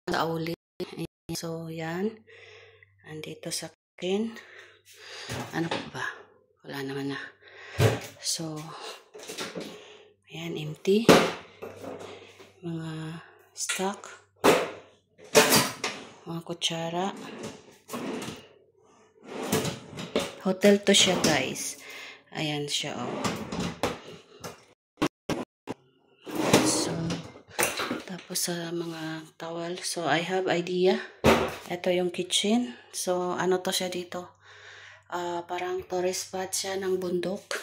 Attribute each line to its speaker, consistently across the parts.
Speaker 1: sa uli. So, yan. Andito sa kitchen. Ano pa ba? Wala naman na. So, ayan, empty. Mga stock. Mga kutsara. Hotel to siya, guys. Ayan siya, oh. So, tapos sa mga towel. So, I have idea. Ito yung kitchen. So, ano to siya dito? Parang tourist spot siya ng bundok.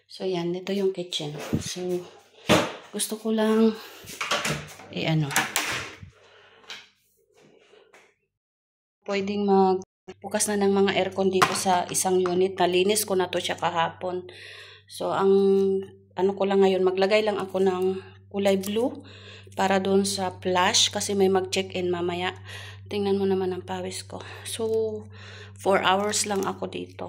Speaker 1: So, yan. Ito yung kitchen. So, gusto ko lang pwedeng magbukas na ng mga aircon dito sa isang unit. Nalinis ko na to siya kahapon. So, ang ano ko lang ngayon, maglagay lang ako ng kulay blue para doon sa flash kasi may mag-check-in mamaya. Tingnan mo naman ang pawis ko. So, 4 hours lang ako dito.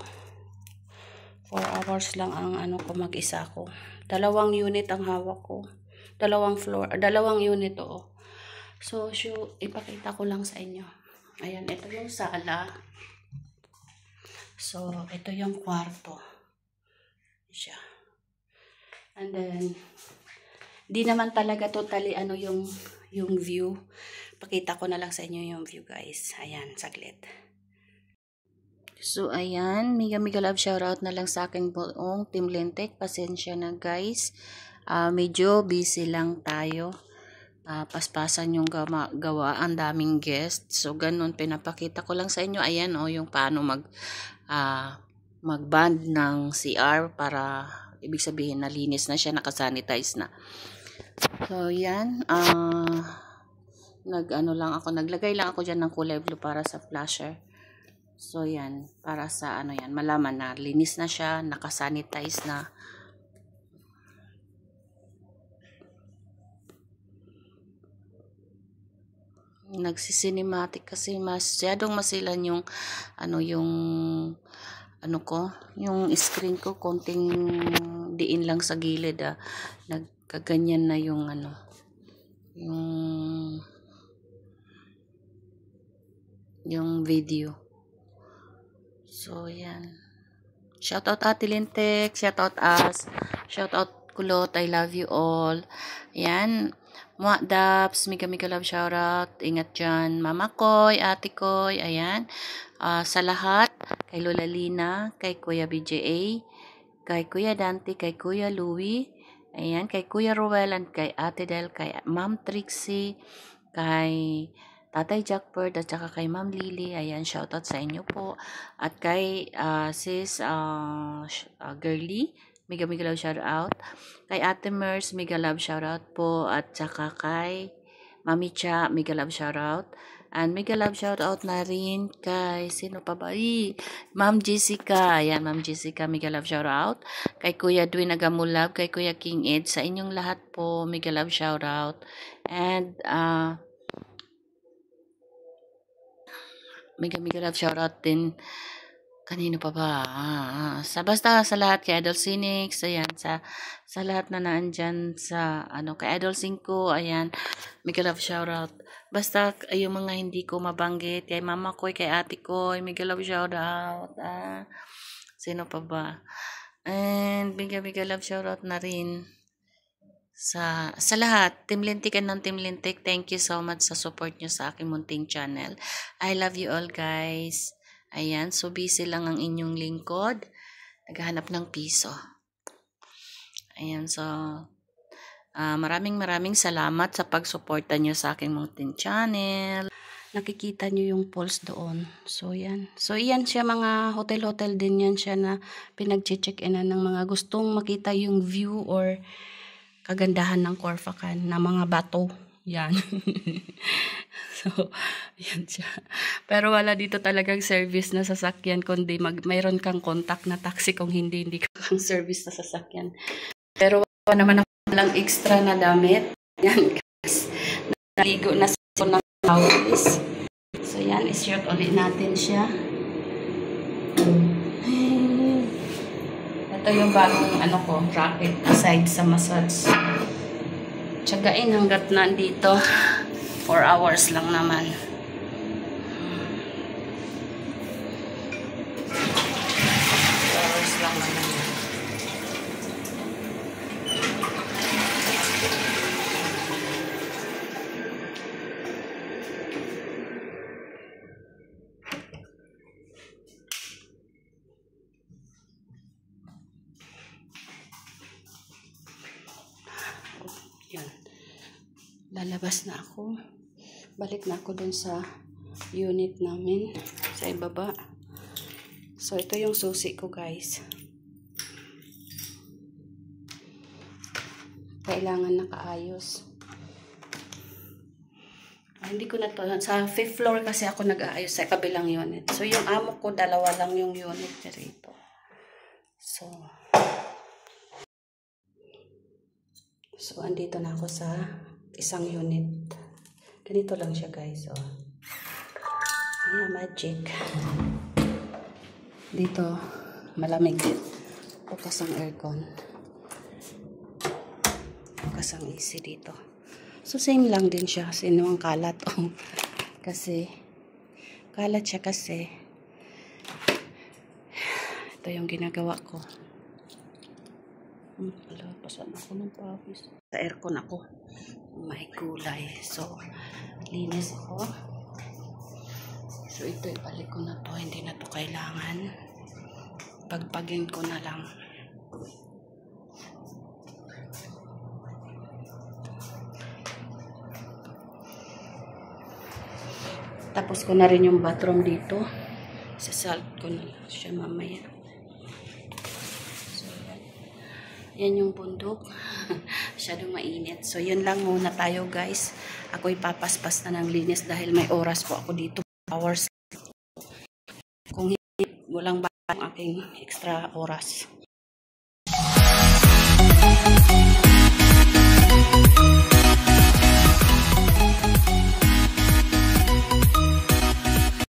Speaker 1: 4 hours lang ang ano ko, mag-isa ko. 2 unit ang hawak ko. 2 floor, 2 unit, oo. So, ipakita ko lang sa inyo. Ayan, ito yung sala. So, ito yung kwarto. Siya. And then, di naman talaga totally yung view. Pakita ko na lang sa inyo yung view, guys. Ayan, saglit. So, ayan. Mega love shoutout na lang sa aking buong Team Lintek. Pasensya na, guys. Medyo busy lang tayo. Paspasan yung gawa. Ang daming guests. So, ganun. Pinapakita ko lang sa inyo. Ayan, yung paano mag-band ng CR para ibig sabihin nalinis na siya, nakasanitize na. So, yan. Naglagay lang ako dyan ng kulay blue para sa flasher. So, yan. Para sa malaman na linis na siya, nakasanitize na. Nagsisinematic kasi masyadong masilan yung yung screen ko, konting diin lang sa gilid, nagkaganyan na yung yung video. So, yan. Shoutout Ate Lintek, shoutout As, shoutout Kulot, I love you all. Yan. Mga Daps, mega love shoutout. Ingat dyan. Mama Koy, Ate Koy, ayan. Sa lahat, kay Lola Lina, kay Kuya BJA, kay Kuya Dante, kay Kuya Louie, ayan, kay Kuya Rowelan, kay Ate Del, kay Ma'am Trixie, kay Tatay Jackbird, at saka kay Ma'am Lily, ayan, shoutout sa inyo po. At kay Sis Girly, mega love shoutout. Kay Ate Mers, mega love shoutout po. At saka kay Mami Cha, mega love shoutout. And mega love shoutout na rin kay sino pa ba? Ma'am Jessica. Ayan, Ma'am Jessica, mega love shoutout. Kay Kuya Dwayne Agamulab, kay Kuya King Ed, sa inyong lahat po, mega love shoutout. And mega love shoutout din. Kanino pa ba? Basta sa lahat, kay Idol Cinix, ayan, sa lahat na naandyan sa, kay Idol 5, ayan, mega love shoutout. Basta, yung mga hindi ko mabanggit, kay Mama Koy, kay Ate Koy, mega love shoutout. Sino pa ba? And, mega love shoutout na rin sa lahat. Team Lintik and non-Team Lintik, thank you so much sa support nyo sa aking munting channel. I love you all, guys. Ayan, so busy lang ang inyong lingkod. Naghahanap ng piso. Ayan, so maraming salamat sa pagsuporta nyo sa aking munting channel. Nakikita nyo yung pulse doon. So, yan. So, yan siya, mga hotel din yan siya na pinag-check-in ng mga gustong makita yung view or kagandahan ng Corfacan na mga bato. Yan. So, yan siya. Pero wala dito talagang service na sasakyan, kundi mayroon kang contact na taxi kung hindi kang service na sasakyan. Pero wala naman ako lang extra na damit. Yan, guys. Naligo na sa ng hawis. So, yan. I-shirt ulit natin siya. Ito yung bagong racket aside sa massage. Tsagain hanggat nandito. 4 hours lang naman. 4 hours lang naman. Yan. Lalabas na ako. Balik na ako dun sa unit namin sa ibaba. So, ito yung susi ko, guys. Kailangan nakaayos. Hindi ko na to. Sa 5th floor kasi ako nag-aayos sa kabilang unit. So, yung amo ko, 2 lang yung unit dito. So, andito na ako sa isang unit. Ganito lang siya, guys. Oh. Ayan, magic. Dito, malamig. Bukas ang aircon. Bukas ang AC dito. So, same lang din siya. Sino ang kalat? Oh. Kasi, kalat siya kasi. Ito yung ginagawa ko. Pasan ako ng pawis. Sa aircon ako. May kulay. So, linis ako. So, ito ibalik ko na to. Hindi na to kailangan. Pagpagin ko na lang. Tapos ko na rin yung bathroom dito. Sasalt ko na siya mamaya. Yan yung bundok. Masyadong mainit. So, yun lang muna tayo, guys. Ako ipapaspas na ng linis dahil may oras po ako dito. Hours. Kung hindi, walang ba ang aking extra oras.